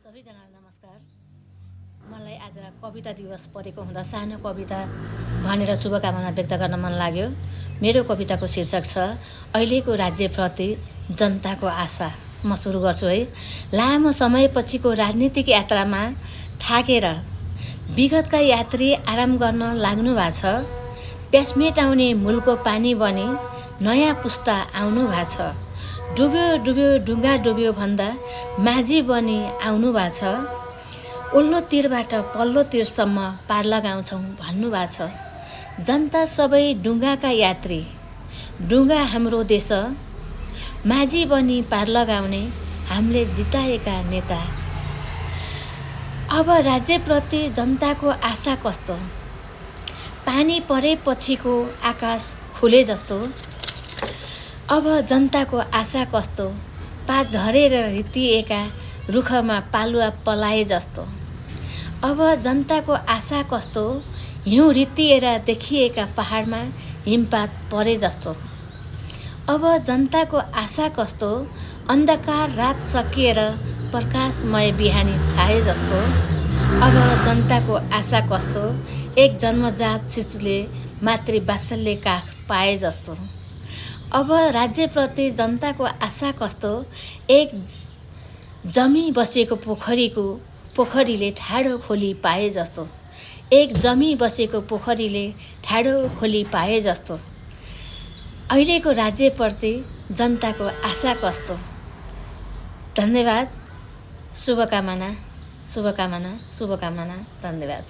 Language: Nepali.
सबैजनालाई नमस्कार। मलाई आज कविता दिवस परेको हुँदा सानो कविता भनेर शुभकामना व्यक्त गर्न मन लाग्यो। मेरो कविताको शीर्षक छ अहिलेको राज्यप्रति जनताको आशा। म सुरु गर्छु है। लामो समयपछिको राजनीतिक यात्रामा थाकेर विगतका यात्री आराम गर्न लाग्नु भएको छ। प्यास मेटाउने मूलको पानी बनी नयाँ पुस्ता आउनु भएको छ। डुब्यो डुब्यो ढुङ्गा डुब्यो भन्दा माझी बनी आउनु भएको छ। उल्लो तीरबाट पल्लो तीरसम्म पार लगाउँछौँ भन्नुभएको छ। जनता सबै डुङ्गाका यात्री, डुङ्गा हाम्रो देश, माझी बनी पार लगाउने हामीले जिताएका नेता। अब राज्यप्रति जनताको आशा कस्तो, पानी परेपछिको आकाश खुले जस्तो। अब जनताको आशा कस्तो, पात झरेर रितिएका रुखमा पालुवा पलाए जस्तो। अब जनताको आशा कस्तो, हिउँ रितिएर देखिएका पहाडमा हिमपात परे जस्तो। अब जनताको आशा कस्तो, अन्धकार रात सकिएर प्रकाशमय बिहानी छाए जस्तो। अब जनताको आशा कस्तो, एक जन्मजात शिशुले मातृवात्सल्य काख पाए जस्तो। अब राज्यप्रति जनताको आशा कस्तो, एक जमी बसेको पोखरीले ठाडो खोली पाए जस्तो। एक जमी बसेको पोखरीले ठाडो खोली पाए जस्तो। अहिलेको राज्यप्रति जनताको आशा कस्तो। धन्यवाद। शुभकामना। धन्यवाद।